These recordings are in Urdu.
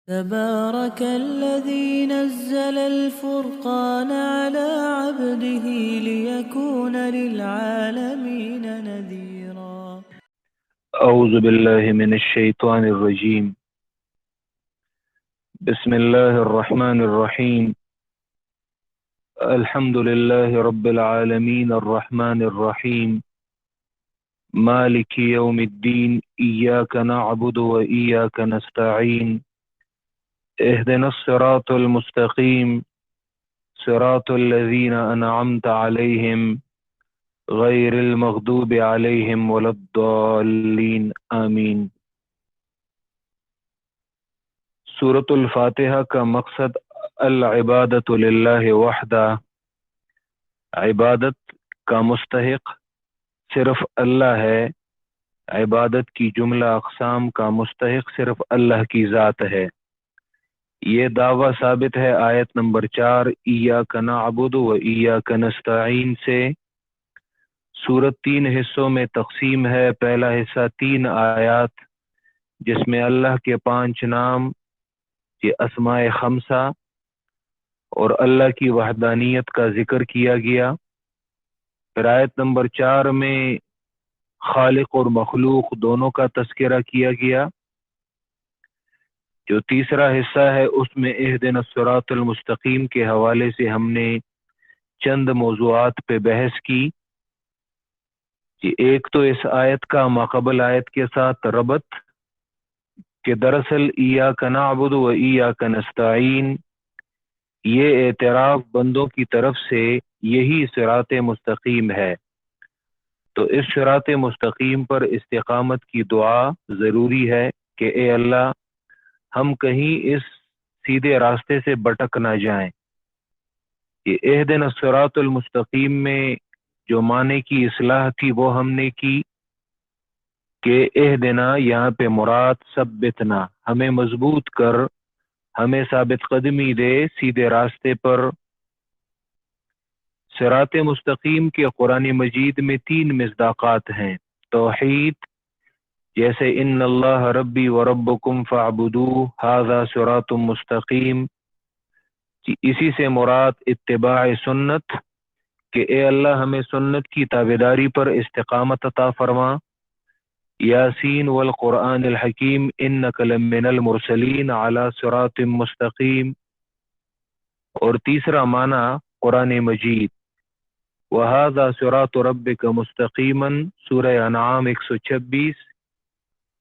تبارك الذي نزل الفرقان على عبده ليكون للعالمين نذيرا. أعوذ بالله من الشيطان الرجيم. بسم الله الرحمن الرحيم. الحمد لله رب العالمين الرحمن الرحيم مالك يوم الدين إياك نعبد وإياك نستعين اهدنا الصراط المستقيم صراط الذين أنعمت عليهم غير المغضوب عليهم ولا الضالين آمين. سورۃ الفاتحہ کا مقصد العبادت للہ وحدہ، عبادت کا مستحق صرف اللہ ہے، عبادت کی جملہ اقسام کا مستحق صرف اللہ کی ذات ہے. یہ دعویٰ ثابت ہے آیت نمبر 4 ایاک نعبد و ایاک نستعین سے. سورت 3 حصوں میں تقسیم ہے. پہلا حصہ 3 آیات جس میں اللہ کے 5 نام، یہ اسماء خمسہ اور اللہ کی وحدانیت کا ذکر کیا گیا. پھر آیت نمبر 4 میں خالق اور مخلوق دونوں کا تذکرہ کیا گیا. جو تیسرا حصہ ہے اس میں اہدنا الصراط المستقیم کے حوالے سے ہم نے چند موضوعات پہ بحث کی. ایک تو اس آیت کا ماقبل آیت کے ساتھ ربط کہ دراصل ایاک نعبد و ایاک نستعین یہ اعتراف بندوں کی طرف سے یہی صراط مستقیم ہے، تو اس صراط مستقیم پر استقامت کی دعا ضروری ہے کہ اے اللہ ہم کہیں اس سیدھے راستے سے بھٹک نہ جائیں. یہ اہدنا الصراط المستقیم میں جو معنی کی اصلاح تھی وہ ہم نے کی کہ اہدنا یہاں پہ مراد ثبتنا، ہمیں مضبوط کر، ہمیں ثابت قدمی دے سیدھے راستے پر. صراط مستقیم کے قرآن مجید میں 3 مصداقات ہیں. توحید، جیسے ان اللہ ربی و ربکم فاعبدوہ ھذا صراط مستقیم، اسی سے مراد اتباع سنت کہ اے اللہ ہمیں سنت کی تابعداری پر استقامت عطا فرما. یاسین والقرآن الحکیم انک لمن المرسلین علی صراط مستقیم. اور تیسرا معنی قرآن مجید وَهَذَا صِرَاطُ رَبِّكَ مُسْتَقِيمًا سورہ انعام 126،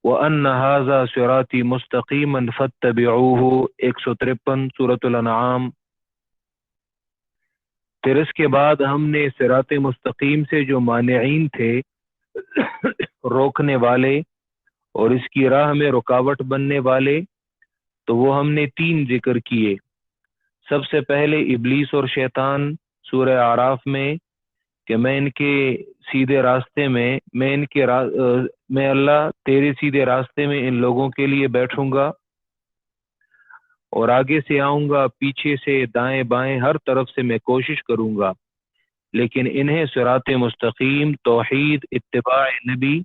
وَأَنَّ هَذَا صِرَاطِي مُسْتَقِيمًا فَاتَّبِعُوهُ 153 سورۃ الانعام. پھر اس کے بعد ہم نے صراط مستقیم سے جو مانعین تھے، روکنے والے اور اس کی راہ میں رکاوٹ بننے والے، تو وہ ہم نے 3 ذکر کیے. سب سے پہلے ابلیس اور شیطان سورہ اعراف میں کہ میں ان کے سیدھے راستے میں اللہ تیرے سیدھے راستے میں ان لوگوں کے لیے بیٹھوں گا اور آگے سے آؤں گا، پیچھے سے، دائیں بائیں، ہر طرف سے میں کوشش کروں گا، لیکن انہیں صراط مستقیم، توحید، اتباع نبی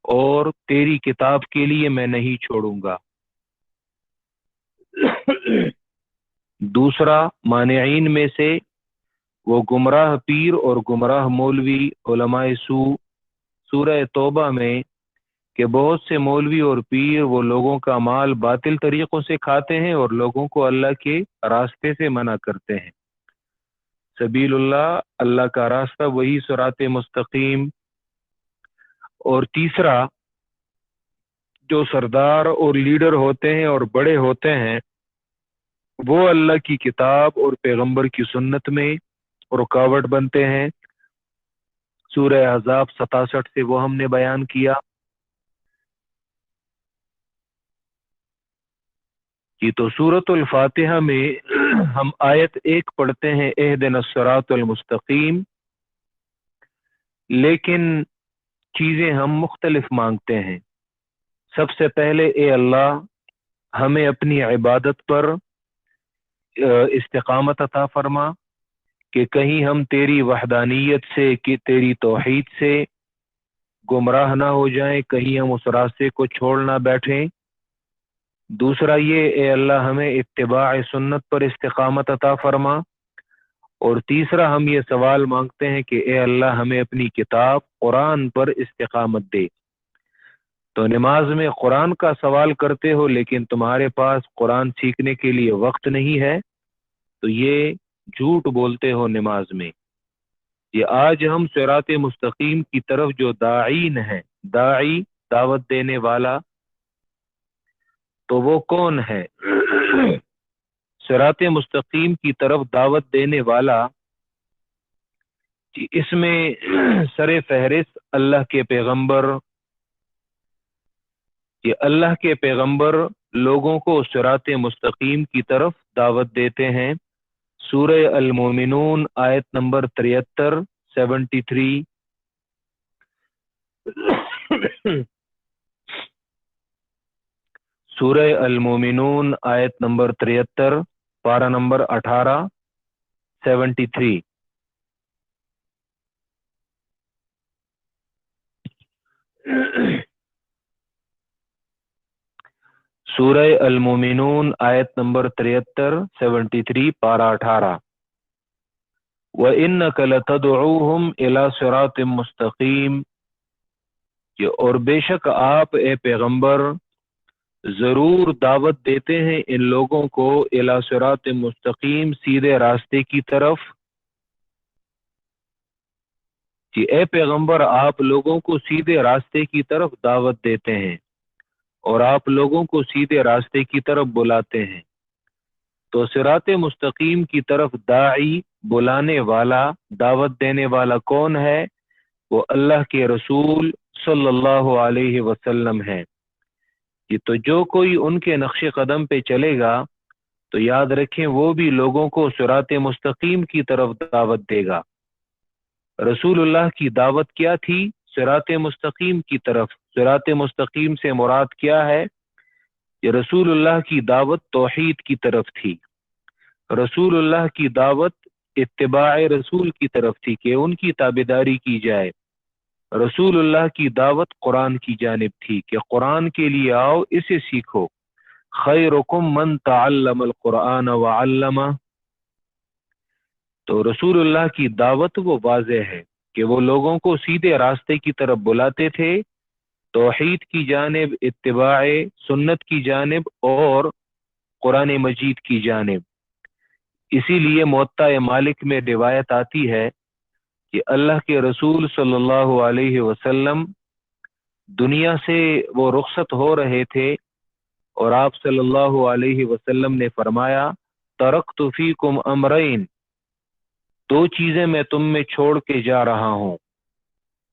اور تیری کتاب کے لیے میں نہیں چھوڑوں گا. دوسرا مانعین میں سے وہ گمراہ پیر اور گمراہ مولوی علماء سورہ توبہ میں کہ بہت سے مولوی اور پیر وہ لوگوں کا مال باطل طریقوں سے کھاتے ہیں اور لوگوں کو اللہ کے راستے سے منع کرتے ہیں. سبیل اللہ، اللہ کا راستہ وہی صراط مستقیم. اور تیسرا جو سردار اور لیڈر ہوتے ہیں اور بڑے ہوتے ہیں وہ اللہ کی کتاب اور پیغمبر کی سنت میں رکاوٹ بنتے ہیں. سورہ احزاب 67 سے وہ ہم نے بیان کیا. تو سورۃ الفاتحہ میں ہم آیت 1 پڑھتے ہیں اہدنا الصراط المستقیم، لیکن چیزیں ہم مختلف مانگتے ہیں. سب سے پہلے اے اللہ ہمیں اپنی عبادت پر استقامت عطا فرما کہ کہیں ہم تیری وحدانیت سے، کہ تیری توحید سے گمراہ نہ ہو جائیں، کہیں ہم اس راستے کو چھوڑ نہ بیٹھیں دوسرا یہ اے اللہ ہمیں اتباع سنت پر استقامت عطا فرما، اور تیسرا ہم یہ سوال مانگتے ہیں کہ اے اللہ ہمیں اپنی کتاب قرآن پر استقامت دے۔ تو نماز میں قرآن کا سوال کرتے ہو لیکن تمہارے پاس قرآن سیکھنے کے لیے وقت نہیں ہے، تو یہ جھوٹ بولتے ہو نماز میں۔ یہ آج ہم صراط مستقیم کی طرف جو داعین ہیں، داعی دعوت دینے والا، تو وہ کون ہے؟ صراط مستقیم کی طرف دعوت دینے والا، اس میں سر فہرست اللہ کے پیغمبر، یہ اللہ کے پیغمبر لوگوں کو صراط مستقیم کی طرف دعوت دیتے ہیں۔ سورہ المومنون آیت نمبر 73 73 سورہ المومنون آیت نمبر 73 پارہ نمبر 18 73۔ سورہ المومنون آیت نمبر 73 73 پارہ 18۔ وَإِنَّكَ لَتَدْعُوهُمْ إِلَى صِرَاطٍ مُسْتَقِيمٍ، اور بے شک آپ اے پیغمبر ضرور دعوت دیتے ہیں ان لوگوں کو الی صراط مستقیم، سیدھے راستے کی طرف۔ کہ اے پیغمبر آپ لوگوں کو سیدھے راستے کی طرف دعوت دیتے ہیں اور آپ لوگوں کو سیدھے راستے کی طرف بلاتے ہیں۔ تو صراط مستقیم کی طرف داعی، بلانے والا، دعوت دینے والا کون ہے؟ وہ اللہ کے رسول صلی اللہ علیہ وسلم ہے۔ یہ تو جو کوئی ان کے نقش قدم پہ چلے گا تو یاد رکھیں وہ بھی لوگوں کو صراط مستقیم کی طرف دعوت دے گا۔ رسول اللہ کی دعوت کیا تھی؟ صراط مستقیم کی طرف۔ صراط مستقیم سے مراد کیا ہے؟ یہ رسول اللہ کی دعوت توحید کی طرف تھی، رسول اللہ کی دعوت اتباع رسول کی طرف تھی کہ ان کی تابعداری کی جائے، رسول اللہ کی دعوت قرآن کی جانب تھی کہ قرآن کے لیے آؤ، اسے سیکھو۔ خیرکم من تعلم القرآن وعلمہ۔ تو رسول اللہ کی دعوت وہ واضح ہے کہ وہ لوگوں کو سیدھے راستے کی طرف بلاتے تھے، توحید کی جانب، اتباع سنت کی جانب اور قرآن مجید کی جانب۔ اسی لیے موطا مالک میں روایت آتی ہے کہ اللہ کے رسول صلی اللہ علیہ وسلم دنیا سے وہ رخصت ہو رہے تھے اور آپ صلی اللہ علیہ وسلم نے فرمایا ترکت فیکم امرین، دو چیزیں میں تم میں چھوڑ کے جا رہا ہوں،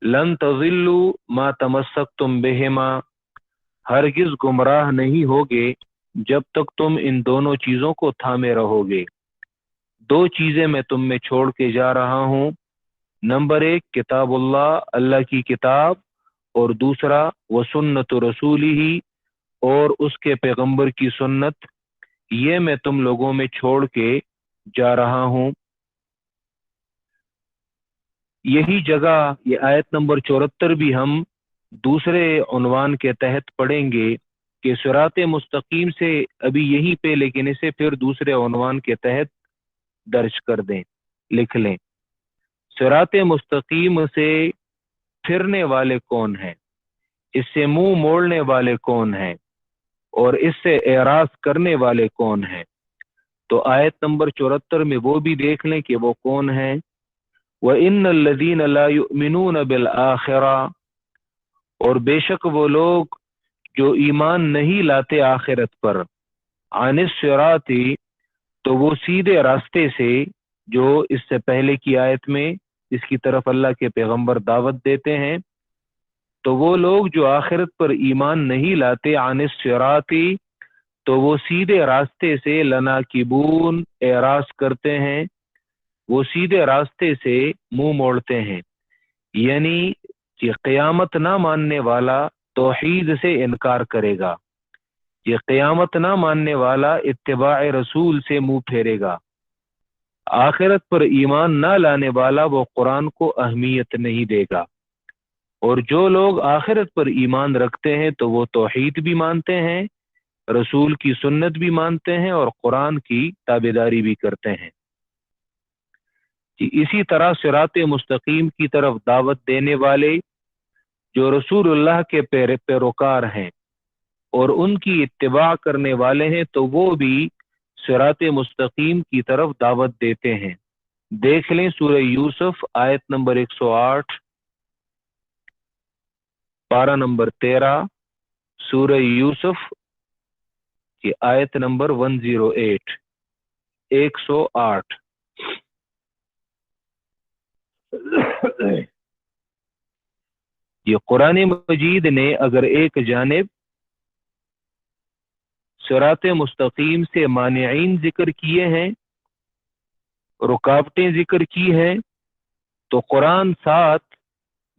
لن تضلوا ما تمسکتم بہما، ہرگز گمراہ نہیں ہوگے جب تک تم ان دونوں چیزوں کو تھامے رہو گے۔ دو چیزیں میں تم میں چھوڑ کے جا رہا ہوں، نمبر 1 کتاب اللہ، اللہ کی کتاب، اور دوسرا وہ سنت رسولہ، اور اس کے پیغمبر کی سنت، یہ میں تم لوگوں میں چھوڑ کے جا رہا ہوں۔ یہی جگہ یہ آیت نمبر 74 بھی ہم دوسرے عنوان کے تحت پڑھیں گے کہ صراط مستقیم سے ابھی یہیں پہ، لیکن اسے پھر دوسرے عنوان کے تحت درج کر دیں، لکھ لیں۔ صراط مستقیم سے پھرنے والے کون ہیں، اس سے منہ موڑنے والے کون ہیں، اور اس سے اعراض کرنے والے کون ہیں؟ تو آیت نمبر 74 میں وہ بھی دیکھ لیں کہ وہ کون ہیں۔ وَإِنَّ الَّذِينَ لَا يُؤْمِنُونَ بِالْآخِرَةِ، اور بے شک وہ لوگ جو ایمان نہیں لاتے آخرت پر، عن الصراط، تو وہ سیدھے راستے سے، جو اس سے پہلے کی آیت میں اس کی طرف اللہ کے پیغمبر دعوت دیتے ہیں، تو وہ لوگ جو آخرت پر ایمان نہیں لاتے، عن الصراط، تو وہ سیدھے راستے سے لناکبون، اعراض کرتے ہیں، وہ سیدھے راستے سے منہ موڑتے ہیں۔ یعنی کہ قیامت نہ ماننے والا توحید سے انکار کرے گا، یہ قیامت نہ ماننے والا اتباع رسول سے منہ پھیرے گا، آخرت پر ایمان نہ لانے والا وہ قرآن کو اہمیت نہیں دے گا، اور جو لوگ آخرت پر ایمان رکھتے ہیں تو وہ توحید بھی مانتے ہیں، رسول کی سنت بھی مانتے ہیں اور قرآن کی تابعداری بھی کرتے ہیں. اسی طرح صراط مستقیم کی طرف دعوت دینے والے جو رسول اللہ کے پیروکار ہیں اور ان کی اتباع کرنے والے ہیں تو وہ بھی صراط مستقیم کی طرف دعوت دیتے ہیں. دیکھ لیں سورہ یوسف آیت نمبر 108، پارہ نمبر 13، سورہ یوسف کی آیت نمبر 108، 108. یہ قرآن مجید نے اگر ایک جانب صراط مستقیم سے مانعین ذکر کیے ہیں، رکاوٹیں ذکر کی ہیں، تو قرآن ساتھ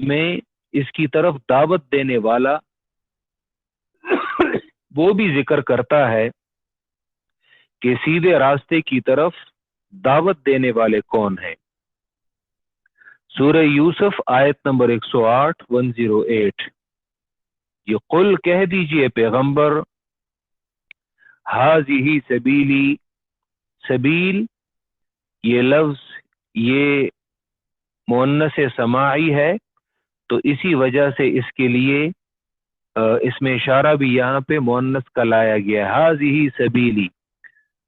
میں اس کی طرف دعوت دینے والا وہ بھی ذکر کرتا ہے کہ سیدھے راستے کی طرف دعوت دینے والے کون ہیں. سورہ یوسف آیت نمبر 108، 108. یہ قل کہہ دیجئے پیغمبر، ہذہ سبیلی، سبیل یہ لفظ یہ مؤنث سماعی ہے تو اسی وجہ سے اس کے لیے اس میں اشارہ بھی یہاں پہ مؤنث کا لایا گیا ہے. ہذہ سبیلی،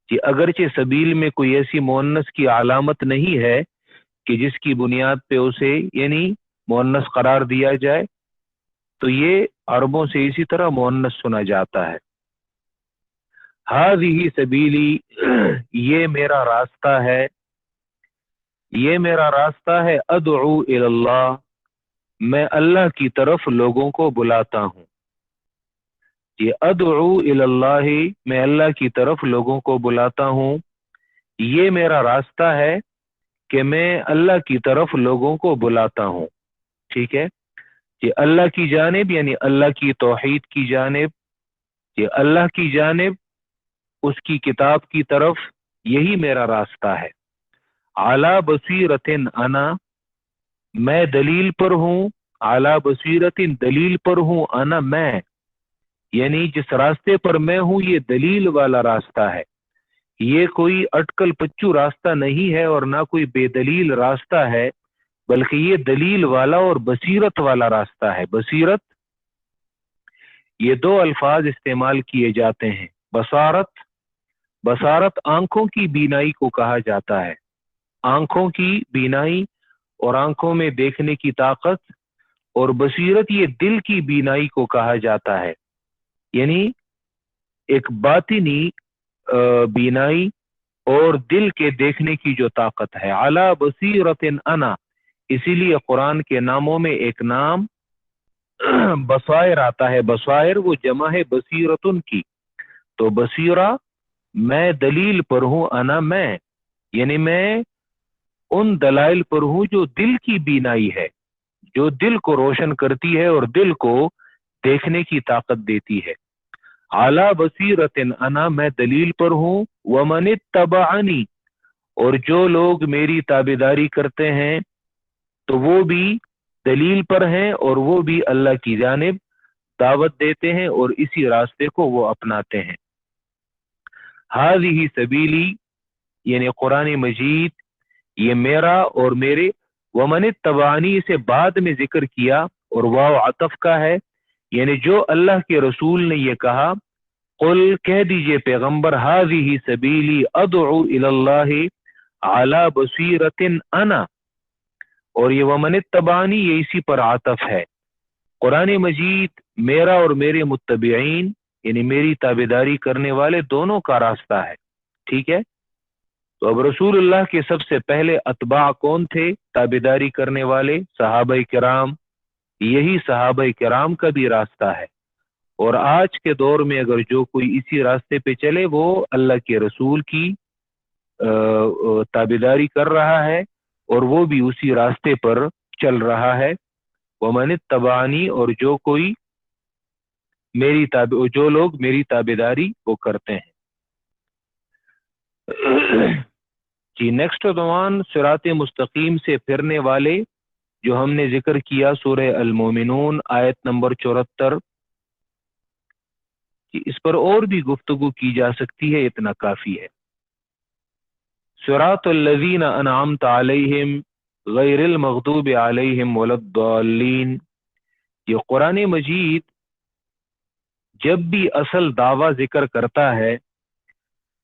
کہ اگرچہ سبیل میں کوئی ایسی مؤنث کی علامت نہیں ہے کہ جس کی بنیاد پہ اسے یعنی مؤنث قرار دیا جائے، تو یہ عربوں سے اسی طرح مؤنث سنا جاتا ہے. ہذہ سبیلی، یہ میرا راستہ ہے، یہ میرا راستہ ہے، ادعو الی اللہ، میں اللہ کی طرف لوگوں کو بلاتا ہوں. یہ ادعو الی اللہ، میں اللہ کی طرف لوگوں کو بلاتا ہوں، یہ میرا راستہ ہے کہ میں اللہ کی طرف لوگوں کو بلاتا ہوں. ٹھیک ہے، یہ اللہ کی جانب یعنی اللہ کی توحید کی جانب، یہ اللہ کی جانب اس کی کتاب کی طرف، یہی میرا راستہ ہے. اعلی بصیرت انا، میں دلیل پر ہوں، اعلی بصیرت دلیل پر ہوں، انا میں، یعنی جس راستے پر میں ہوں یہ دلیل والا راستہ ہے، یہ کوئی اٹکل پچو راستہ نہیں ہے اور نہ کوئی بے دلیل راستہ ہے، بلکہ یہ دلیل والا اور بصیرت والا راستہ ہے. بصیرت، یہ دو الفاظ استعمال کیے جاتے ہیں. بصارت، بصارت آنکھوں کی بینائی کو کہا جاتا ہے، آنکھوں کی بینائی اور آنکھوں میں دیکھنے کی طاقت، اور بصیرت یہ دل کی بینائی کو کہا جاتا ہے، یعنی ایک باطنی بینائی اور دل کے دیکھنے کی جو طاقت ہے. اعلی بصیرت انا، اسی لیے قرآن کے ناموں میں ایک نام بصائر آتا ہے. بصائر وہ جمع ہے بصیرتن کی، تو بصیرہ میں دلیل پر ہوں، انا میں، یعنی میں ان دلائل پر ہوں جو دل کی بینائی ہے، جو دل کو روشن کرتی ہے اور دل کو دیکھنے کی طاقت دیتی ہے. اعلی بصیرت انا، میں دلیل پر ہوں، ومن اتبعنی، اور جو لوگ میری تابعداری کرتے ہیں تو وہ بھی دلیل پر ہیں اور وہ بھی اللہ کی جانب دعوت دیتے ہیں اور اسی راستے کو وہ اپناتے ہیں. ہذہ سبیلی، یعنی قرآن مجید یہ میرا اور میرے، ومن اتبعنی سے بعد میں ذکر کیا اور واو عطف کا ہے، یعنی جو اللہ کے رسول نے یہ کہا، قل کہہ دیجئے پیغمبر، ہذہ سبیلی ادعو الی اللہ اعلی بصیرت انا، اور یہ ومن اتبعنی یہ اسی پر عطف ہے. قرآن مجید میرا اور میرے متبعین یعنی میری تابعداری کرنے والے دونوں کا راستہ ہے. ٹھیک ہے، تو اب رسول اللہ کے سب سے پہلے اتباع کون تھے؟ تابعداری کرنے والے صحابہ کرام، یہی صحابہ کرام کا بھی راستہ ہے. اور آج کے دور میں اگر جو کوئی اسی راستے پہ چلے وہ اللہ کے رسول کی تابعداری کر رہا ہے اور وہ بھی اسی راستے پر چل رہا ہے. ومن اتبعنی، اور جو کوئی جو لوگ میری تابعداری وہ کرتے ہیں. جی نیکسٹ عنوان صراط مستقیم سے پھرنے والے جو ہم نے ذکر کیا سورہ المومنون آیت نمبر 74. کہ اس پر اور بھی گفتگو کی جا سکتی ہے، اتنا کافی ہے۔ صراط الذین انعمت علیہم غیر المغضوب علیہم ولا الضالین، یہ قرآن مجید جب بھی اصل دعویٰ ذکر کرتا ہے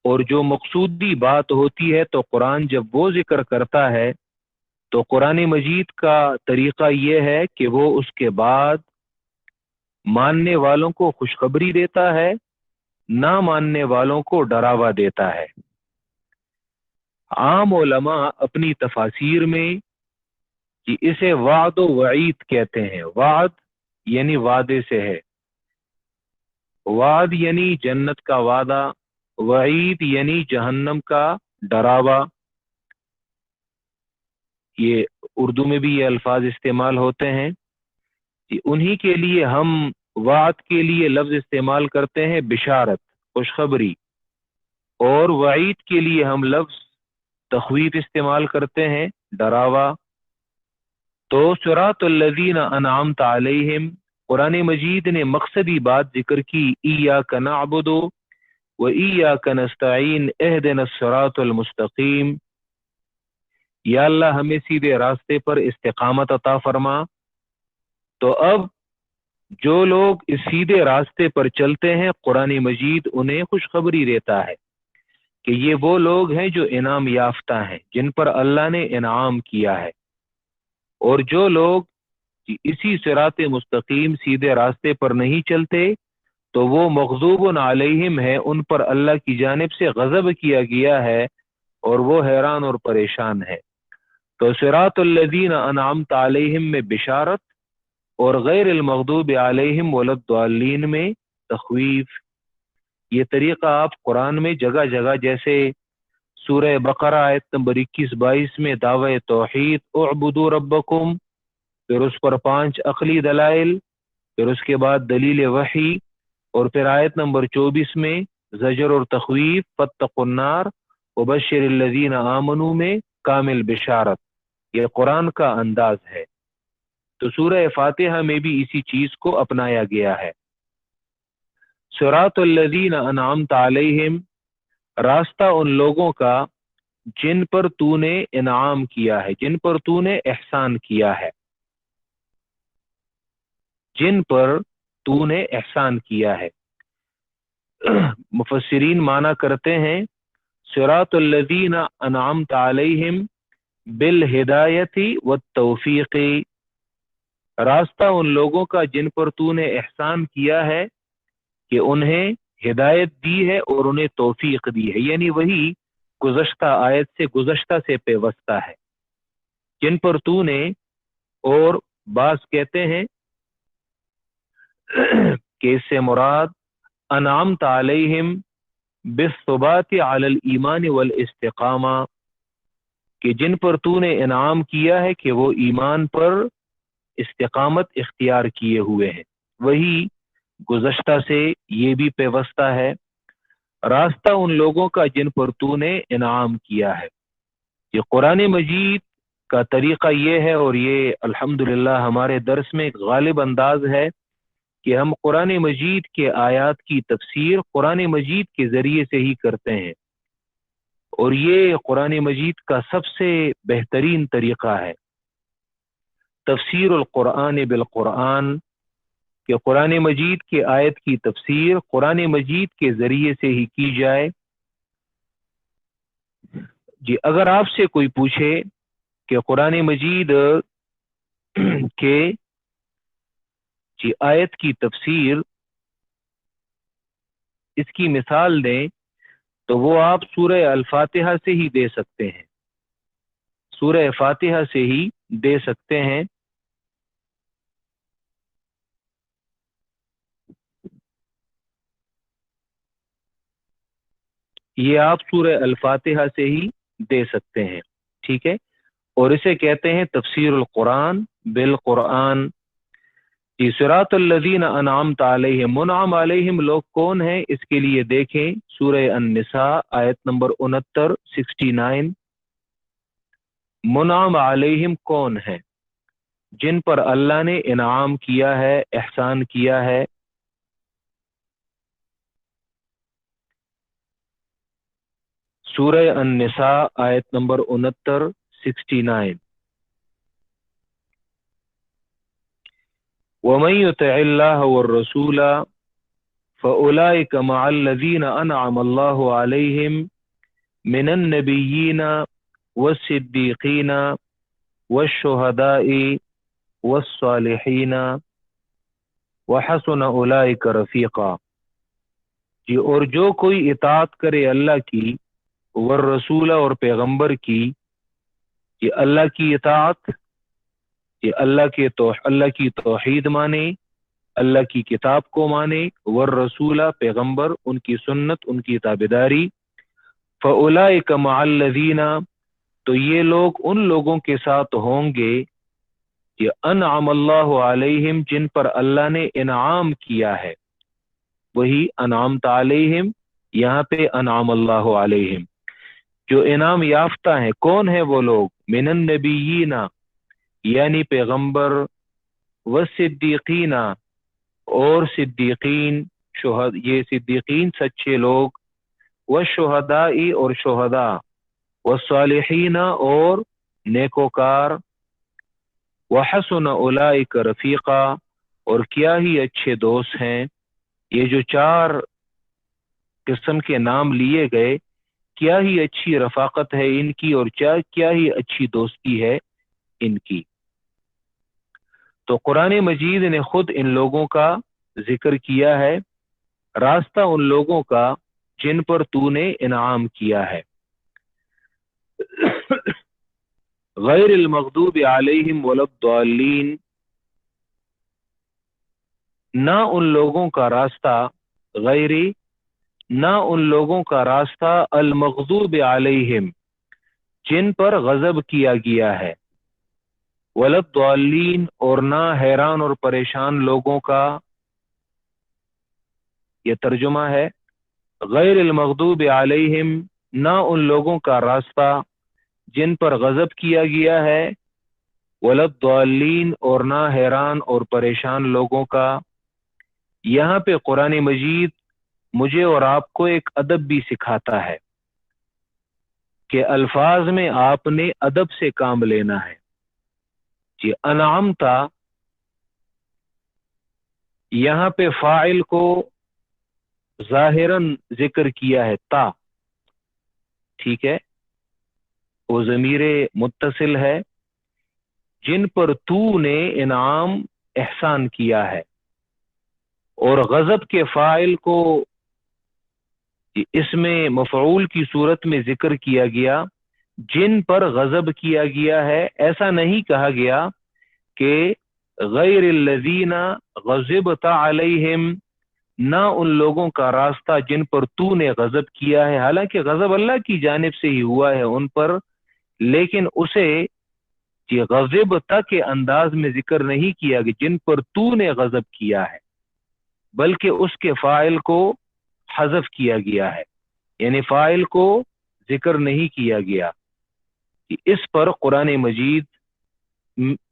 اور جو مقصودی بات ہوتی ہے تو قرآن جب وہ ذکر کرتا ہے تو قرآن مجید کا طریقہ یہ ہے کہ وہ اس کے بعد ماننے والوں کو خوشخبری دیتا ہے، نہ ماننے والوں کو ڈراوا دیتا ہے۔ عام علماء اپنی تفاسیر میں کہ اسے وعد و وعید کہتے ہیں۔ وعد یعنی وعدے سے ہے، وعد یعنی جنت کا وعدہ، وعید یعنی جہنم کا ڈراوا۔ یہ اردو میں بھی یہ الفاظ استعمال ہوتے ہیں کہ انہی کے لیے ہم وعد کے لیے لفظ استعمال کرتے ہیں بشارت، خوشخبری، اور وعید کے لیے ہم لفظ تخویف استعمال کرتے ہیں، ڈراوا۔ تو صراط الذین انعمت علیہم، قرآن مجید نے مقصدی بات ذکر کی، ایاک نعبد و ایاک نستعین اہدنا الصراط المستقیم، یا اللہ ہمیں سیدھے راستے پر استقامت عطا فرما۔ تو اب جو لوگ اس سیدھے راستے پر چلتے ہیں قرآن مجید انہیں خوشخبری دیتا ہے کہ یہ وہ لوگ ہیں جو انعام یافتہ ہیں، جن پر اللہ نے انعام کیا ہے۔ اور جو لوگ اسی صراط مستقیم سیدھے راستے پر نہیں چلتے تو وہ مغضوب علیہم ہے، ان پر اللہ کی جانب سے غضب کیا گیا ہے اور وہ حیران اور پریشان ہے۔ تو صراط الذین انعمت علیہم میں بشارت اور غیر المغضوب علیہم ولا الضالین میں تخویف۔ یہ طریقہ آپ قرآن میں جگہ جگہ، جیسے سورہ بقرہ آیت نمبر 21-22 میں دعوی توحید اعبدوا ربکم، پھر اس پر 5 عقلی دلائل، پھر اس کے بعد دلیل وحی، اور پھر آیت نمبر 24 میں زجر اور تخویف فاتقوا النار وبشر الذین آمنوا میں کامل بشارت۔ یہ قرآن کا انداز ہے۔ تو سورہ فاتحہ میں بھی اسی چیز کو اپنایا گیا ہے۔ صراط الذین انعمت علیہم، راستہ ان لوگوں کا جن پر تو نے انعام کیا ہے، جن پر تو نے احسان کیا ہے، جن پر تو نے احسان کیا ہے۔ مفسرین معنی کرتے ہیں صراط الذین انعمت علیہم بالہدایت والتوفیق، راستہ ان لوگوں کا جن پر تو نے احسان کیا ہے کہ انہیں ہدایت دی ہے اور انہیں توفیق دی ہے، یعنی وہی گزشتہ آیت سے گزشتہ سے پیوستہ ہے، جن پر تو نے، اور بعض کہتے ہیں کہ اس سے مراد انعمت علیہم بالثبات علی الایمان والاستقامہ، کہ جن پر تو نے انعام کیا ہے کہ وہ ایمان پر استقامت اختیار کیے ہوئے ہیں، وہی گزشتہ سے یہ بھی پیوستہ ہے۔ راستہ ان لوگوں کا جن پر تو نے انعام کیا ہے۔ یہ قرآن مجید کا طریقہ یہ ہے، اور یہ الحمدللہ ہمارے درس میں ایک غالب انداز ہے کہ ہم قرآن مجید کے آیات کی تفسیر قرآن مجید کے ذریعے سے ہی کرتے ہیں، اور یہ قرآن مجید کا سب سے بہترین طریقہ ہے، تفسیر القرآن بالقرآن، کہ قرآن مجید کی آیت کی تفسیر قرآن مجید کے ذریعے سے ہی کی جائے۔ جی اگر آپ سے کوئی پوچھے کہ قرآن مجید کے جی آیت کی تفسیر، اس کی مثال دیں، تو وہ آپ سورہ الفاتحہ سے ہی دے سکتے ہیں، سورہ فاتحہ سے ہی دے سکتے ہیں۔ یہ آپ سورہ الفاتحہ سے ہی دے سکتے ہیں، ٹھیک ہے، اور اسے کہتے ہیں تفسیر القرآن بالقرآن۔ یہ صراط الذین انعمت علیہم، منعم علیہم لوگ کون ہیں، اس کے لیے دیکھیں سورہ النساء آیت نمبر 69 منعم علیہم کون ہے، جن پر اللہ نے انعام کیا ہے، احسان کیا ہے۔ سورہ النساء آیت نمبر 69 69. وَمَن يُطِعِ اللَّهَ وَالرَّسُولَ فَأُولَئِكَ مَعَ الَّذِينَ أَنْعَمَ اللَّهُ عَلَيْهِمْ مِنَ النَّبِيِّينَ وَالصِّدِّيقِينَ وَالشُّهَدَاءِ وَالصَّالِحِينَ وَحَسُنَ أُولَئِكَ رَفِيقًا. جی اور جو کوئی اطاعت کرے اللہ کی والرسول اور پیغمبر کی، یہ اللہ کی اطاعت، یہ اللہ کی توحید مانے، اللہ کی کتاب کو مانے، والرسول پیغمبر، ان کی سنت، ان کی تابعداری، فَأُولَئِكَ مَعَ الَّذِينَ تو یہ لوگ ان لوگوں کے ساتھ ہوں گے یہ انعم اللہ علیہم جن پر اللہ نے انعام کیا ہے، وہی انعمت علیہم، یہاں پہ انعم اللہ علیہم، جو انعام یافتہ ہیں. کون ہیں وہ لوگ؟ من النبیین یعنی پیغمبر، والصدیقین اور صدیقین، یہ صدیقین سچے لوگ، والشہداء اور شہداء، والصالحین اور نیکوکار، وحسن اولئک رفیقا اور کیا ہی اچھے دوست ہیں. یہ جو 4 قسم کے نام لیے گئے، کیا ہی اچھی رفاقت ہے ان کی اور کیا ہی اچھی دوستی ہے ان کی. تو قرآن مجید نے خود ان لوگوں کا ذکر کیا ہے، راستہ ان لوگوں کا جن پر تو نے انعام کیا ہے. غیر المغضوب علیہم ولا الضالین، نہ ان لوگوں کا راستہ، نہ ان لوگوں کا راستہ المغضوب علیہم جن پر غضب کیا گیا ہے، ولا الضالین اور نہ حیران اور پریشان لوگوں کا. یہ ترجمہ ہے غیر المغضوب علیہم نہ ان لوگوں کا راستہ جن پر غضب کیا گیا ہے، ولا الضالین اور نہ حیران اور پریشان لوگوں کا. یہاں پہ قرآن مجید مجھے اور آپ کو ایک ادب بھی سکھاتا ہے کہ الفاظ میں آپ نے ادب سے کام لینا ہے. جی انعمتا، یہاں پہ فاعل کو ظاہراً ذکر کیا ہے تا، ٹھیک ہے، وہ ضمیر متصل ہے جن پر تو نے انعام احسان کیا ہے، اور غضب کے فاعل کو اس میں مفعول کی صورت میں ذکر کیا گیا جن پر غضب کیا گیا ہے. ایسا نہیں کہا گیا کہ غیر الذین غضبت علیہم، نہ ان لوگوں کا راستہ جن پر تو نے غضب کیا ہے، حالانکہ غضب اللہ کی جانب سے ہی ہوا ہے ان پر، لیکن اسے یہ غضبت کے انداز میں ذکر نہیں کیا کہ جن پر تو نے غضب کیا ہے، بلکہ اس کے فاعل کو حذف کیا گیا ہے، یعنی فاعل کو ذکر نہیں کیا گیا. اس پر قرآن مجید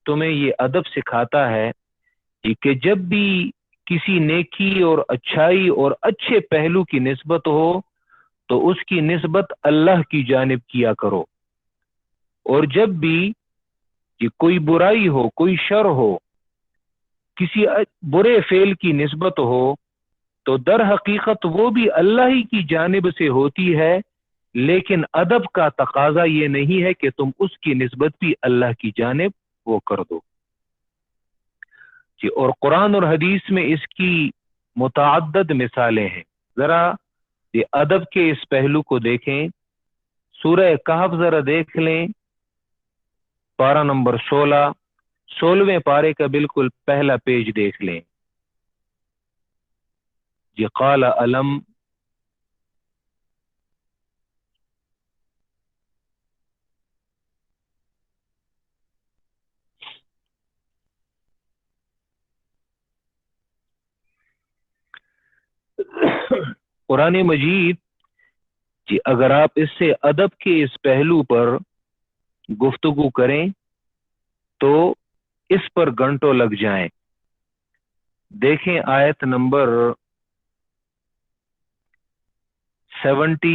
تمہیں یہ ادب سکھاتا ہے کہ جب بھی کسی نیکی اور اچھائی اور اچھے پہلو کی نسبت ہو تو اس کی نسبت اللہ کی جانب کیا کرو، اور جب بھی کوئی برائی ہو، کوئی شر ہو، کسی برے فعل کی نسبت ہو تو در حقیقت وہ بھی اللہ ہی کی جانب سے ہوتی ہے، لیکن ادب کا تقاضا یہ نہیں ہے کہ تم اس کی نسبت بھی اللہ کی جانب وہ کر دو. اور قرآن اور حدیث میں اس کی متعدد مثالیں ہیں. ذرا یہ ادب کے اس پہلو کو دیکھیں. سورہ کہف ذرا دیکھ لیں، پارہ نمبر 16ویں پارے کا بالکل پہلا پیج دیکھ لیں. قال علم، قرآن مجید اگر آپ اس سے ادب کے اس پہلو پر گفتگو کریں تو اس پر گھنٹوں لگ جائیں. دیکھیں آیت نمبر 71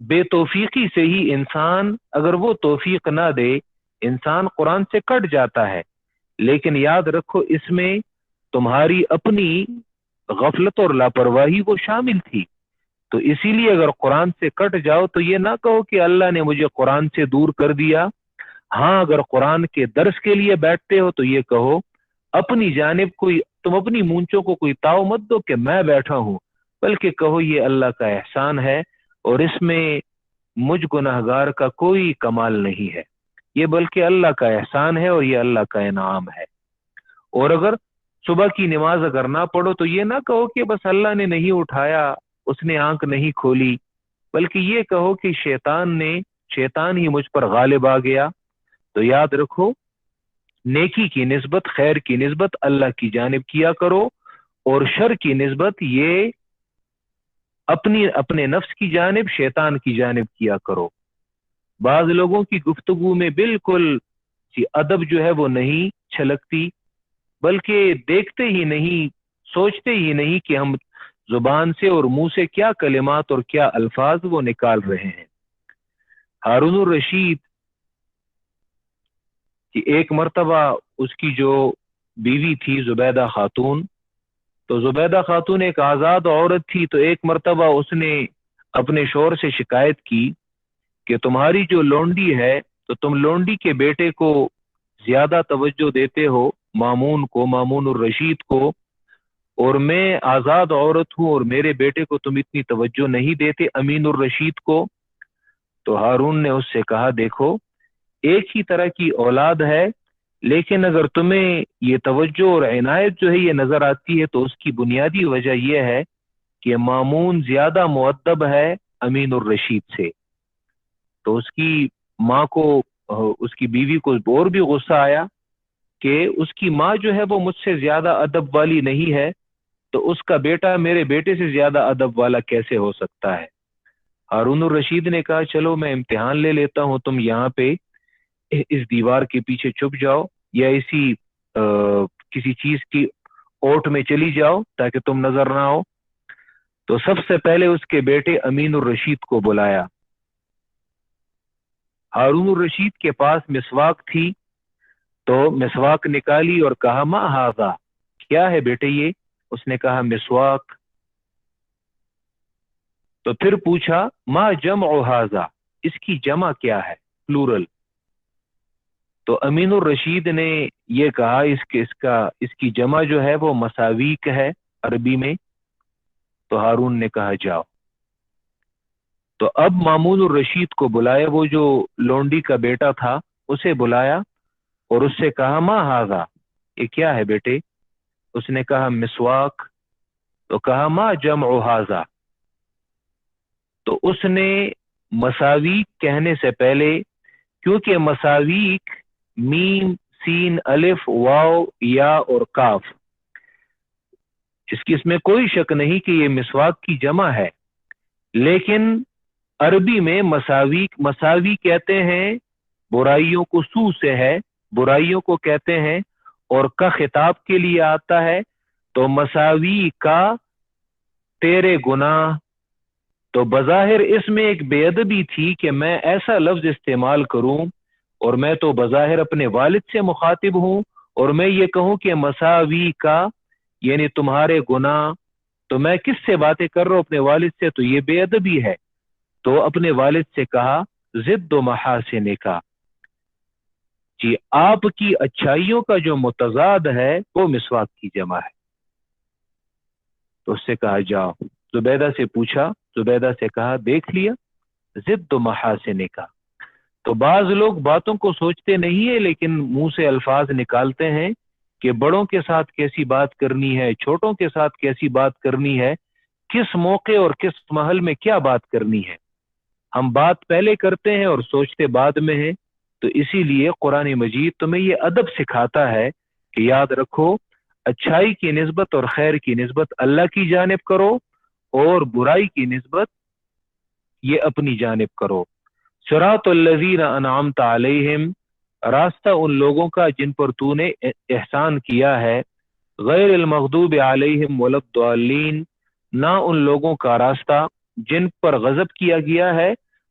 بے توفیقی سے ہی انسان اگر وہ توفیق نہ دے انسان قرآن سے کٹ جاتا ہے، لیکن یاد رکھو اس میں تمہاری اپنی غفلت اور لاپرواہی وہ شامل تھی، تو اسی لیے اگر قرآن سے کٹ جاؤ تو یہ نہ کہو کہ اللہ نے مجھے قرآن سے دور کر دیا۔ ہاں اگر قرآن کے درس کے لیے بیٹھتے ہو تو یہ کہو اپنی جانب کوئی، تم اپنی مونچوں کو کوئی تاؤ مت دو کہ میں بیٹھا ہوں، بلکہ کہو یہ اللہ کا احسان ہے اور اس میں مجھ گناہگار کا کوئی کمال نہیں ہے، یہ بلکہ اللہ کا احسان ہے اور یہ اللہ کا انعام ہے۔ اور اگر صبح کی نماز اگر نہ پڑھو تو یہ نہ کہو کہ بس اللہ نے نہیں اٹھایا، اس نے آنکھ نہیں کھولی، بلکہ یہ کہو کہ شیطان ہی مجھ پر غالب آ گیا۔ تو یاد رکھو نیکی کی نسبت، خیر کی نسبت اللہ کی جانب کیا کرو، اور شر کی نسبت یہ اپنے نفس کی جانب، شیطان کی جانب کیا کرو۔ بعض لوگوں کی گفتگو میں بالکل ادب جو ہے وہ نہیں چھلکتی، بلکہ دیکھتے ہی نہیں، سوچتے ہی نہیں کہ ہم زبان سے اور منہ سے کیا کلمات اور کیا الفاظ وہ نکال رہے ہیں۔ ہارون الرشید کی ایک مرتبہ اس کی جو بیوی تھی زبیدہ خاتون، تو زبیدہ خاتون ایک آزاد عورت تھی، تو ایک مرتبہ اس نے اپنے شوہر سے شکایت کی کہ تمہاری جو لونڈی ہے تو تم لونڈی کے بیٹے کو زیادہ توجہ دیتے ہو، مامون الرشید کو، اور میں آزاد عورت ہوں اور میرے بیٹے کو تم اتنی توجہ نہیں دیتے امین الرشید کو۔ تو ہارون نے اس سے کہا دیکھو ایک ہی طرح کی اولاد ہے، لیکن اگر تمہیں یہ توجہ اور عنایت جو ہے یہ نظر آتی ہے تو اس کی بنیادی وجہ یہ ہے کہ مامون زیادہ مؤدب ہے امین الرشید سے۔ تو اس کی ماں کو، اس کی بیوی کو اور بھی غصہ آیا کہ اس کی ماں جو ہے وہ مجھ سے زیادہ ادب والی نہیں ہے، تو اس کا بیٹا میرے بیٹے سے زیادہ ادب والا کیسے ہو سکتا ہے؟ ہارون الرشید نے کہا چلو میں امتحان لے لیتا ہوں، تم یہاں پہ اس دیوار کے پیچھے چھپ جاؤ یا کسی چیز کی اوٹ میں چلی جاؤ تاکہ تم نظر نہ ہو۔ تو سب سے پہلے اس کے بیٹے امین الرشید کو بلایا۔ ہارون الرشید کے پاس مسواک تھی، تو مسواک نکالی اور کہا ما ھذا، کیا ہے بیٹے یہ؟ اس نے کہا مسواک۔ تو پھر پوچھا ما جمع ھذا، اس کی جمع کیا ہے، پلورل؟ تو امین الرشید نے یہ کہا اس کی جمع جو ہے وہ مساویک ہے عربی میں۔ تو ہارون نے کہا جاؤ۔ تو اب مامون الرشید کو بلایا، وہ جو لونڈی کا بیٹا تھا اسے بلایا اور اس سے کہا ما ھذا، یہ کیا ہے بیٹے؟ اس نے کہا مسواک۔ تو کہا ما جمع ھذا۔ تو اس نے مساویک کہنے سے پہلے، کیونکہ مساویک میم سین الف واو یا اور کاف، اس میں کوئی شک نہیں کہ یہ مسواک کی جمع ہے، لیکن عربی میں مساوی کہتے ہیں برائیوں کو، سو سے ہے برائیوں کو کہتے ہیں، اور کا خطاب کے لیے آتا ہے، تو مساوی کا تیرے گناہ۔ تو بظاہر اس میں ایک بے ادبی تھی کہ میں ایسا لفظ استعمال کروں، اور میں تو بظاہر اپنے والد سے مخاطب ہوں، اور میں یہ کہوں کہ مساوی کا یعنی تمہارے گناہ، تو میں کس سے باتیں کر رہا ہوں؟ اپنے والد سے، تو یہ بے ادبی ہے۔ تو اپنے والد سے کہا ضد و محاسن کا، جی آپ کی اچھائیوں کا جو متضاد ہے وہ مسواک کی جمع ہے۔ تو اس سے کہا جاؤ۔ زبیدہ سے پوچھا، زبیدہ سے کہا دیکھ لیا ضد و محاسن کا۔ تو بعض لوگ باتوں کو سوچتے نہیں ہیں لیکن منہ سے الفاظ نکالتے ہیں کہ بڑوں کے ساتھ کیسی بات کرنی ہے، چھوٹوں کے ساتھ کیسی بات کرنی ہے، کس موقع اور کس محل میں کیا بات کرنی ہے۔ ہم بات پہلے کرتے ہیں اور سوچتے بعد میں ہیں۔ تو اسی لیے قرآن مجید تمہیں یہ ادب سکھاتا ہے کہ یاد رکھو اچھائی کی نسبت اور خیر کی نسبت اللہ کی جانب کرو، اور برائی کی نسبت یہ اپنی جانب کرو۔ صراط الذین انعمت علیہم، راستہ ان لوگوں کا جن پر تو نے احسان کیا ہے، غیر المغضوب علیہم ولا الضالین، نہ ان لوگوں کا راستہ جن پر غضب کیا گیا ہے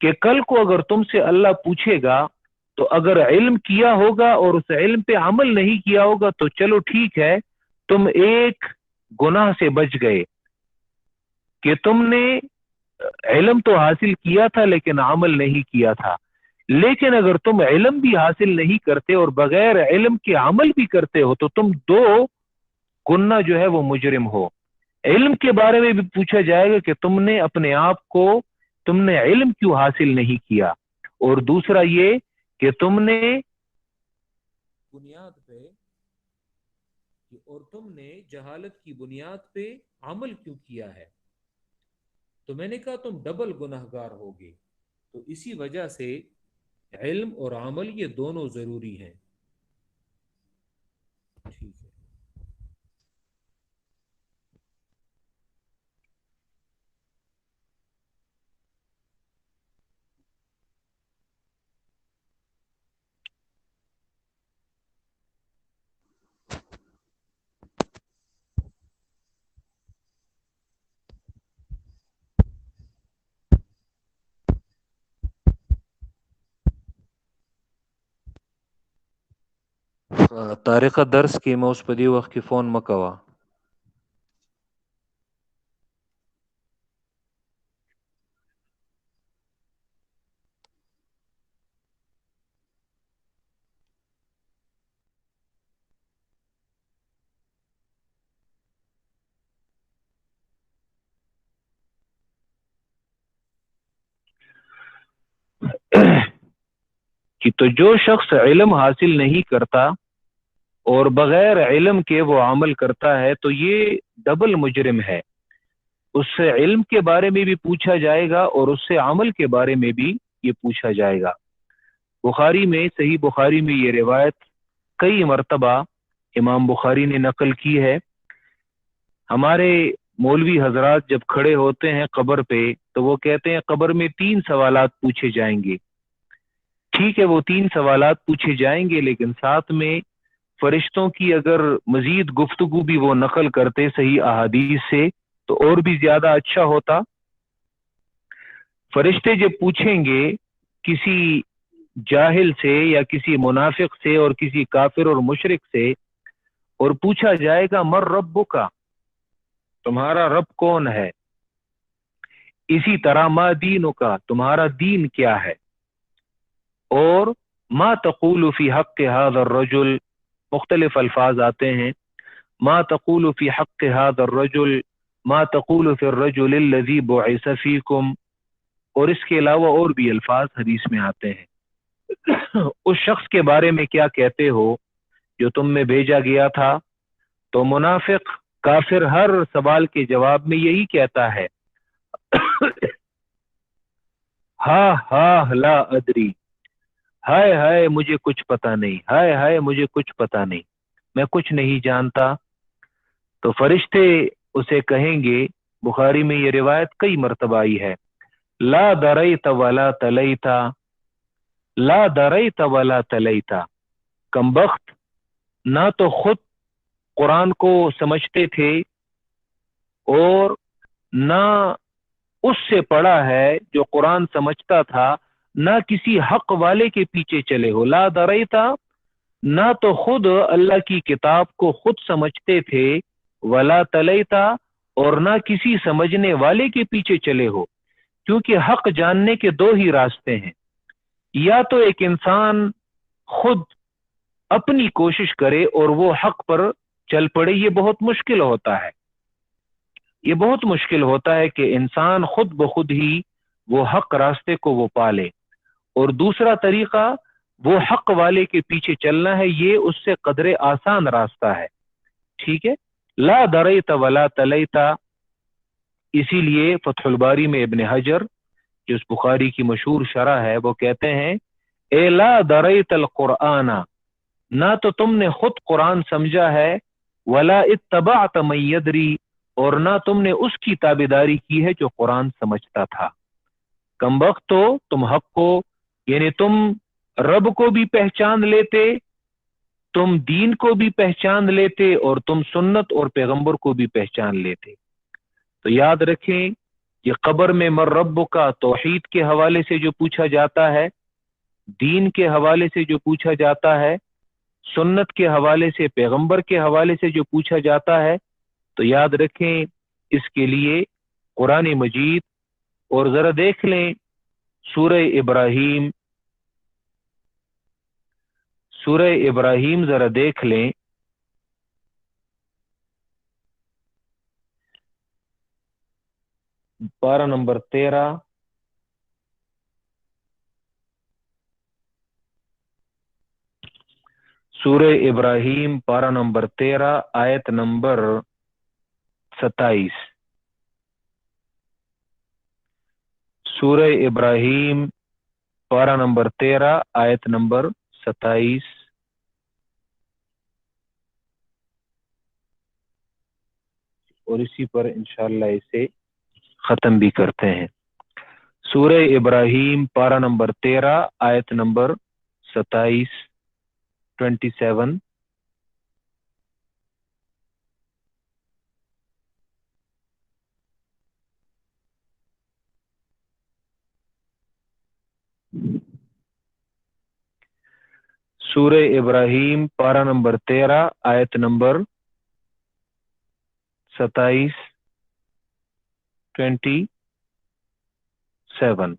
کہ کل کو اگر تم سے اللہ پوچھے گا تو اگر علم کیا ہوگا اور اس علم پہ عمل نہیں کیا ہوگا تو چلو ٹھیک ہے، تم ایک گناہ سے بچ گئے کہ تم نے علم تو حاصل کیا تھا لیکن عمل نہیں کیا تھا. لیکن اگر تم علم بھی حاصل نہیں کرتے اور بغیر علم کے عمل بھی کرتے ہو تو تم دو گناہ جو ہے وہ مجرم ہو. علم کے بارے میں بھی پوچھا جائے گا کہ تم نے اپنے آپ کو، تم نے علم کیوں حاصل نہیں کیا، اور دوسرا یہ کہ تم نے بنیاد پہ، اور تم نے جہالت کی بنیاد پہ عمل کیوں کیا ہے. تو میں نے کہا تم ڈبل گناہگار ہوگے. تو اسی وجہ سے علم اور عمل یہ دونوں ضروری ہیں. ٹھیک ہے. طارقہ درس کی موس پدی وقت کی فون مکوا. کہ تو جو شخص علم حاصل نہیں کرتا اور بغیر علم کے وہ عمل کرتا ہے تو یہ ڈبل مجرم ہے. اس سے علم کے بارے میں بھی پوچھا جائے گا اور اس سے عمل کے بارے میں بھی یہ پوچھا جائے گا. بخاری میں، صحیح بخاری میں یہ روایت کئی مرتبہ امام بخاری نے نقل کی ہے. ہمارے مولوی حضرات جب کھڑے ہوتے ہیں قبر پہ تو وہ کہتے ہیں قبر میں 3 سوالات پوچھے جائیں گے. ٹھیک ہے، وہ 3 سوالات پوچھے جائیں گے، لیکن ساتھ میں فرشتوں کی اگر مزید گفتگو بھی وہ نقل کرتے صحیح احادیث سے تو اور بھی زیادہ اچھا ہوتا. فرشتے جب پوچھیں گے کسی جاہل سے یا کسی منافق سے اور کسی کافر اور مشرک سے، اور پوچھا جائے گا مر ربک، تمہارا رب کون ہے، اسی طرح ما دینک، تمہارا دین کیا ہے، اور ما تقول فی حق هذا الرجل، مختلف الفاظ آتے ہیں، ما تقول فی حق هذا الرجل، ما تقول فی الرجل الذی بعث فیکم، اور اس کے علاوہ اور بھی الفاظ حدیث میں آتے ہیں. اس شخص کے بارے میں کیا کہتے ہو جو تم میں بھیجا گیا تھا. تو منافق کافر ہر سوال کے جواب میں یہی کہتا ہے ہاں ہاں لا ادری، ہائے ہائے مجھے کچھ پتا نہیں، ہائے ہائے مجھے کچھ پتا نہیں، میں کچھ نہیں جانتا. تو فرشتے اسے کہیں گے، بخاری میں یہ روایت کئی مرتبہ آئی ہے، لا دریت ولا تلیتا، لا دریت ولا تلیتا، کم بخت نہ تو خود قرآن کو سمجھتے تھے اور نہ اس سے پڑھا ہے جو قرآن سمجھتا تھا، نہ کسی حق والے کے پیچھے چلے ہو. لا دریتا، نہ تو خود اللہ کی کتاب کو خود سمجھتے تھے، ولا تلیتا، اور نہ کسی سمجھنے والے کے پیچھے چلے ہو. کیونکہ حق جاننے کے 2 ہی راستے ہیں، یا تو ایک انسان خود اپنی کوشش کرے اور وہ حق پر چل پڑے، یہ بہت مشکل ہوتا ہے، یہ بہت مشکل ہوتا ہے کہ انسان خود بخود ہی وہ حق راستے کو وہ پالے. اور دوسرا طریقہ وہ حق والے کے پیچھے چلنا ہے، یہ اس سے قدر آسان راستہ ہے. ٹھیک ہے، لا دریت ولا تلیتا. اسی لیے فتح الباری میں ابن حجر جو اس بخاری کی مشہور شرح ہے وہ کہتے ہیں اے لا دریت القرآن، نہ تو تم نے خود قرآن سمجھا ہے، ولا اتبعت من یدری، اور نہ تم نے اس کی تابعداری کی ہے جو قرآن سمجھتا تھا. کم وقت تو تم حق کو، یعنی تم رب کو بھی پہچان لیتے، تم دین کو بھی پہچان لیتے، اور تم سنت اور پیغمبر کو بھی پہچان لیتے. تو یاد رکھیں یہ قبر میں مر رب کا توحید کے حوالے سے جو پوچھا جاتا ہے، دین کے حوالے سے جو پوچھا جاتا ہے، سنت کے حوالے سے، پیغمبر کے حوالے سے جو پوچھا جاتا ہے، تو یاد رکھیں اس کے لیے قرآن مجید، اور ذرا دیکھ لیں سورہ ابراہیم، سورہ ابراہیم ذرا دیکھ لیں، پارہ نمبر 13، سورہ ابراہیم پارہ نمبر 13 آیت نمبر 27۔ سورہ ابراہیم پارہ نمبر 13 آیت نمبر 27، اور اسی پر انشاءاللہ اسے ختم بھی کرتے ہیں۔ سورہ ابراہیم پارہ نمبر 13 آیت نمبر 27، 27۔ سورہ ابراہیم پارہ نمبر 13 آیت نمبر 27، 27۔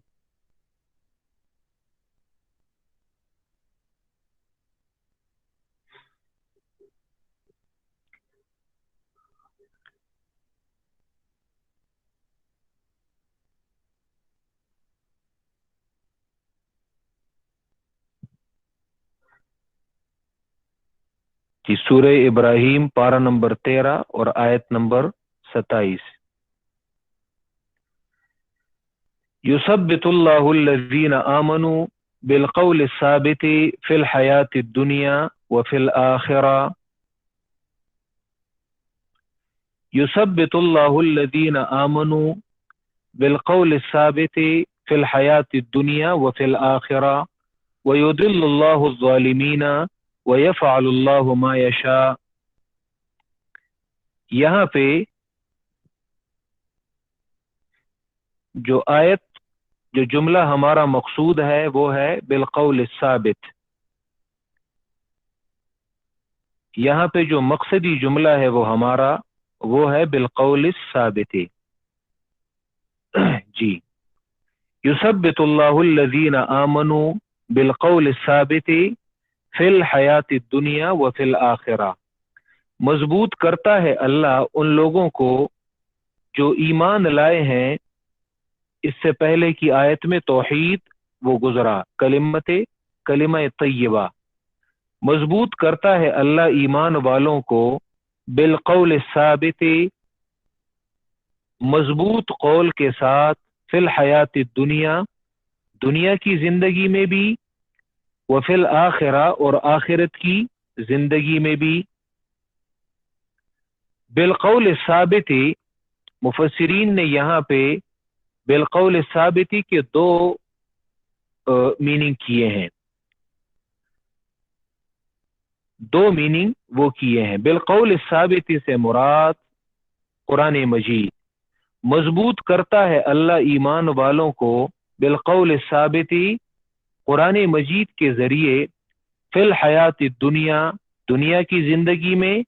کہ سورہ ابراہیم پارہ نمبر 13 اور آیت نمبر 27۔ یثبت اللہ الذین آمنوا بالقول الثابت فی الحیاۃ الدنیا وفی الآخرہ۔ یثبت اللہ الذین آمنوا بالقول الثابت فی الحیاۃ الدنیا وفی الآخرہ ویضل اللہ الظالمین وَيَفْعَلُ اللَّهُ مَا يَشَاءُ۔ یہاں پہ جو آیت، جو جملہ ہمارا مقصود ہے وہ ہے بالقول الثابت۔ یہاں پہ جو مقصدی جملہ ہے وہ ہمارا وہ ہے بالقول الثابت۔ جی، یثبت اللہ الذین آمنوا بالقول الثابت فی الحیات الدنیا وفی الآخرہ۔ مضبوط کرتا ہے اللہ ان لوگوں کو جو ایمان لائے ہیں۔ اس سے پہلے کی آیت میں توحید وہ گزرا، کلمہ طیبہ۔ مضبوط کرتا ہے اللہ ایمان والوں کو بالقول الثابت، مضبوط قول کے ساتھ، فی الحیات الدنیا، دنیا کی زندگی میں بھی، وفی الآخرہ اور آخرت کی زندگی میں بھی۔ بالقول الثابت، مفسرین نے یہاں پہ بالقول الثابت کے دو میننگ کیے ہیں، دو میننگ وہ کیے ہیں۔ بالقول الثابت سے مراد قرآن مجید، مضبوط کرتا ہے اللہ ایمان والوں کو بالقول الثابت، قرآن مجید کے ذریعے، فی الحیات الدنیا، دنیا کی زندگی میں،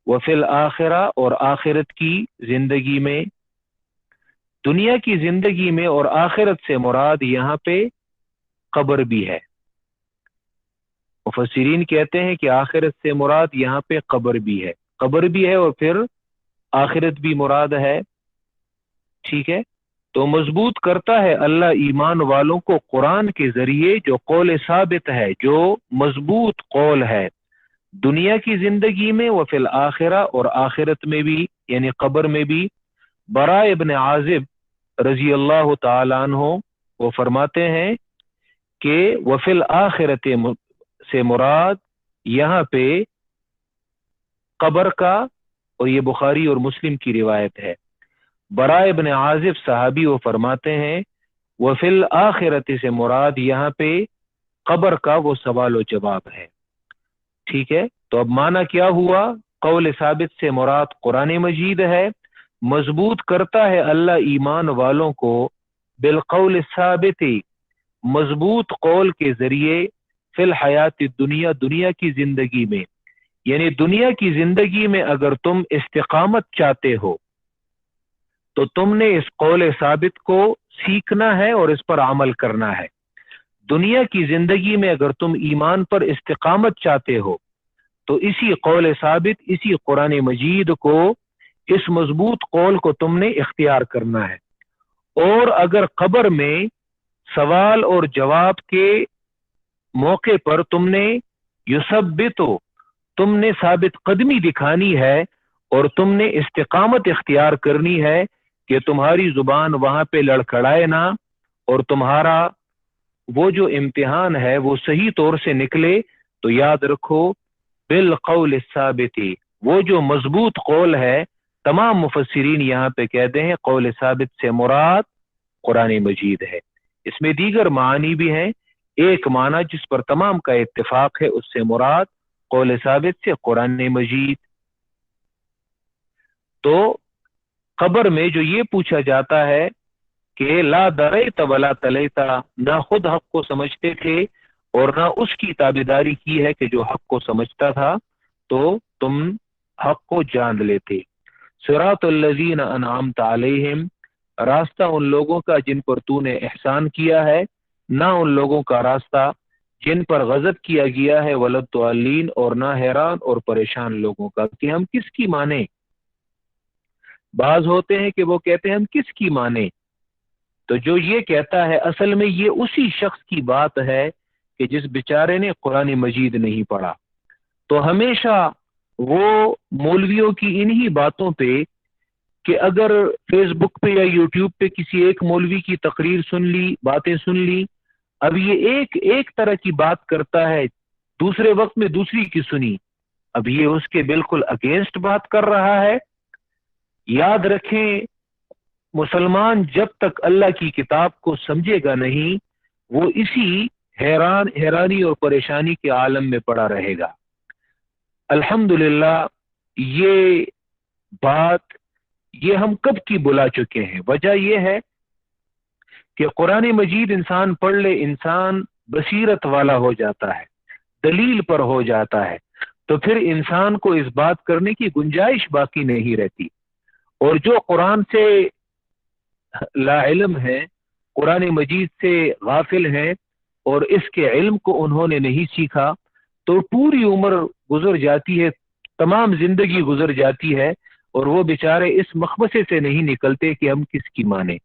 وفی الآخرہ اور آخرت کی زندگی میں۔ دنیا کی زندگی میں اور آخرت سے مراد یہاں پہ قبر بھی ہے۔ مفسرین کہتے ہیں کہ آخرت سے مراد یہاں پہ قبر بھی ہے، قبر بھی ہے اور پھر آخرت بھی مراد ہے۔ ٹھیک ہے، تو مضبوط کرتا ہے اللہ ایمان والوں کو قرآن کے ذریعے، جو قول ثابت ہے، جو مضبوط قول ہے، دنیا کی زندگی میں، وفی الآخرہ اور آخرت میں بھی، یعنی قبر میں بھی۔ براء ابن عازب رضی اللہ تعالیٰ عنہ وہ فرماتے ہیں کہ وفی الآخرت سے مراد یہاں پہ قبر کا، اور یہ بخاری اور مسلم کی روایت ہے۔ براء ابن عازب صحابی وہ فرماتے ہیں وفی الآخرت سے مراد یہاں پہ قبر کا وہ سوال و جواب ہے۔ ٹھیک ہے، تو اب معنی کیا ہوا؟ قول ثابت سے مراد قرآن مجید ہے، مضبوط کرتا ہے اللہ ایمان والوں کو بالقول الثابت، مضبوط قول کے ذریعے فی الحیات دنیا، دنیا کی زندگی میں، یعنی دنیا کی زندگی میں اگر تم استقامت چاہتے ہو تو تم نے اس قول ثابت کو سیکھنا ہے اور اس پر عمل کرنا ہے۔ دنیا کی زندگی میں اگر تم ایمان پر استقامت چاہتے ہو تو اسی قول ثابت، اسی قرآن مجید کو، اس مضبوط قول کو تم نے اختیار کرنا ہے۔ اور اگر قبر میں سوال اور جواب کے موقع پر تم نے یثبتو، تم نے ثابت قدمی دکھانی ہے اور تم نے استقامت اختیار کرنی ہے کہ تمہاری زبان وہاں پہ لڑکھڑائے نہ، اور تمہارا وہ جو امتحان ہے وہ صحیح طور سے نکلے، تو یاد رکھو بالقول الثابت، وہ جو مضبوط قول ہے، تمام مفسرین یہاں پہ کہتے ہیں قول ثابت سے مراد قرآن مجید ہے۔ اس میں دیگر معنی بھی ہیں، ایک معنی جس پر تمام کا اتفاق ہے، اس سے مراد قول ثابت سے قرآن مجید۔ تو قبر میں جو یہ پوچھا جاتا ہے کہ لا دریت ولا تلیتا، نہ خود حق کو سمجھتے تھے اور نہ اس کی تابعداری کی ہے کہ جو حق کو سمجھتا تھا تو تم حق کو جان لیتے۔ صراط الذین انعمت علیہم، راستہ ان لوگوں کا جن پر تو نے احسان کیا ہے، نہ ان لوگوں کا راستہ جن پر غضب کیا گیا ہے، ولا الضالین، اور نہ حیران اور پریشان لوگوں کا کہ ہم کس کی مانیں۔ بعض ہوتے ہیں کہ وہ کہتے ہیں ہم کس کی مانیں، تو جو یہ کہتا ہے اصل میں یہ اسی شخص کی بات ہے کہ جس بیچارے نے قرآن مجید نہیں پڑھا۔ تو ہمیشہ وہ مولویوں کی انہی باتوں پہ کہ اگر فیس بک پہ یا یوٹیوب پہ کسی ایک مولوی کی تقریر سن لی، باتیں سن لی، اب یہ ایک طرح کی بات کرتا ہے، دوسرے وقت میں دوسری کی سنی، اب یہ اس کے بالکل اگینسٹ بات کر رہا ہے۔ یاد رکھیں مسلمان جب تک اللہ کی کتاب کو سمجھے گا نہیں، وہ اسی حیرانی اور پریشانی کے عالم میں پڑا رہے گا۔ الحمدللہ یہ بات یہ ہم کب کی بلا چکے ہیں، وجہ یہ ہے کہ قرآن مجید انسان پڑھ لے، انسان بصیرت والا ہو جاتا ہے، دلیل پر ہو جاتا ہے، تو پھر انسان کو اس بات کرنے کی گنجائش باقی نہیں رہتی۔ اور جو قرآن سے لا علم ہے، قرآن مجید سے غافل ہیں اور اس کے علم کو انہوں نے نہیں سیکھا، تو پوری عمر گزر جاتی ہے، تمام زندگی گزر جاتی ہے، اور وہ بیچارے اس مخمصے سے نہیں نکلتے کہ ہم کس کی مانیں۔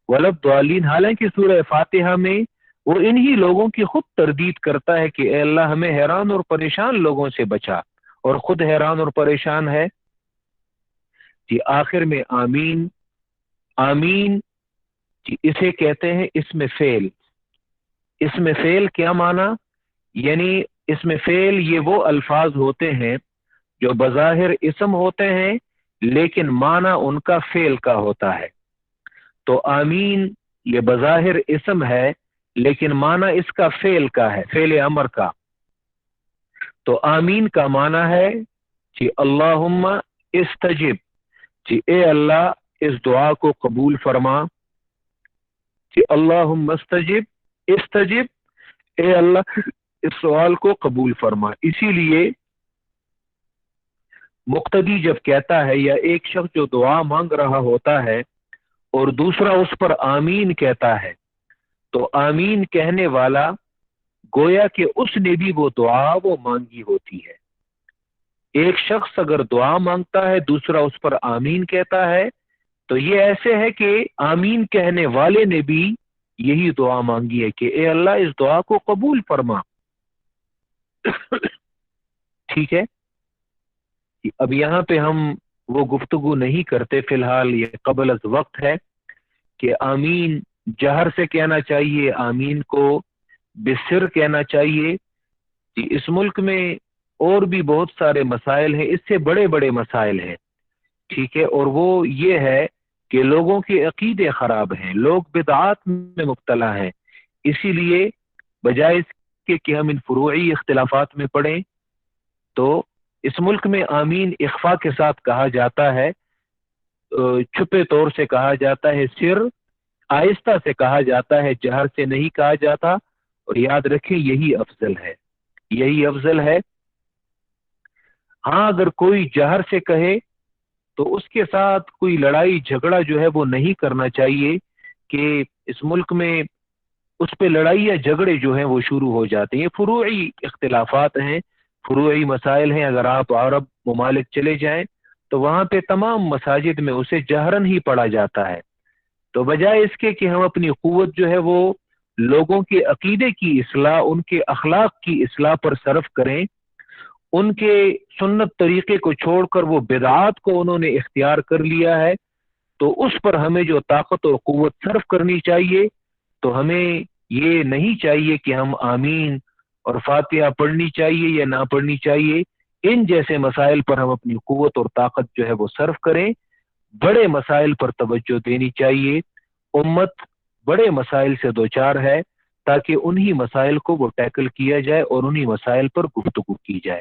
وللضالین، حالانکہ سورہ فاتحہ میں وہ انہی لوگوں کی خود تردید کرتا ہے کہ اے اللہ ہمیں حیران اور پریشان لوگوں سے بچا، اور خود حیران اور پریشان ہے۔ جی آخر میں آمین، آمین جی اسے کہتے ہیں اسم فعل۔ اسم فعل کیا معنی؟ یعنی اسم فعل یہ وہ الفاظ ہوتے ہیں جو بظاہر اسم ہوتے ہیں لیکن معنی ان کا فعل کا ہوتا ہے۔ تو آمین یہ بظاہر اسم ہے لیکن معنی اس کا فعل کا ہے، فعل امر کا۔ تو آمین کا معنی ہے جی اللہم استجب، جی اے اللہ اس دعا کو قبول فرما، جی اللہم استجب، استجب اے اللہ اس سوال کو قبول فرما۔ اسی لیے مقتدی جب کہتا ہے یا ایک شخص جو دعا مانگ رہا ہوتا ہے اور دوسرا اس پر آمین کہتا ہے، تو آمین کہنے والا گویا کہ اس نے بھی وہ دعا وہ مانگی ہوتی ہے۔ ایک شخص اگر دعا مانگتا ہے دوسرا اس پر آمین کہتا ہے تو یہ ایسے ہے کہ آمین کہنے والے نے بھی یہی دعا مانگی ہے کہ اے اللہ اس دعا کو قبول فرما۔ ٹھیک ہے، اب یہاں پہ ہم وہ گفتگو نہیں کرتے، فی الحال یہ قبل از وقت ہے کہ آمین جہر سے کہنا چاہیے، آمین کو بسر کہنا چاہیے۔ اس ملک میں اور بھی بہت سارے مسائل ہیں، اس سے بڑے بڑے مسائل ہیں، ٹھیک ہے، اور وہ یہ ہے کہ لوگوں کے عقیدے خراب ہیں، لوگ بدعات میں مبتلا ہیں، اسی لیے بجائے اس کے کہ ہم ان فروعی اختلافات میں پڑھیں تو اس ملک میں آمین اخفا کے ساتھ کہا جاتا ہے، چھپے طور سے کہا جاتا ہے، سر آہستہ سے کہا جاتا ہے، جہر سے نہیں کہا جاتا، اور یاد رکھیں یہی افضل ہے، یہی افضل ہے۔ ہاں اگر کوئی جہر سے کہے تو اس کے ساتھ کوئی لڑائی جھگڑا جو ہے وہ نہیں کرنا چاہیے، کہ اس ملک میں اس پہ لڑائی یا جھگڑے جو ہیں وہ شروع ہو جاتے ہیں۔ یہ فروعی اختلافات ہیں، فروعی مسائل ہیں۔ اگر آپ عرب ممالک چلے جائیں تو وہاں پہ تمام مساجد میں اسے جہرن ہی پڑھا جاتا ہے، تو بجائے اس کے کہ ہم اپنی قوت جو ہے وہ لوگوں کے عقیدے کی اصلاح، ان کے اخلاق کی اصلاح پر صرف کریں، ان کے سنت طریقے کو چھوڑ کر وہ بدعات کو انہوں نے اختیار کر لیا ہے، تو اس پر ہمیں جو طاقت اور قوت صرف کرنی چاہیے، تو ہمیں یہ نہیں چاہیے کہ ہم آمین اور فاتحہ پڑھنی چاہیے یا نہ پڑھنی چاہیے، ان جیسے مسائل پر ہم اپنی قوت اور طاقت جو ہے وہ صرف کریں۔ بڑے مسائل پر توجہ دینی چاہیے، امت بڑے مسائل سے دوچار ہے، تاکہ انہی مسائل کو وہ ٹیکل کیا جائے اور انہی مسائل پر گفتگو کی جائے۔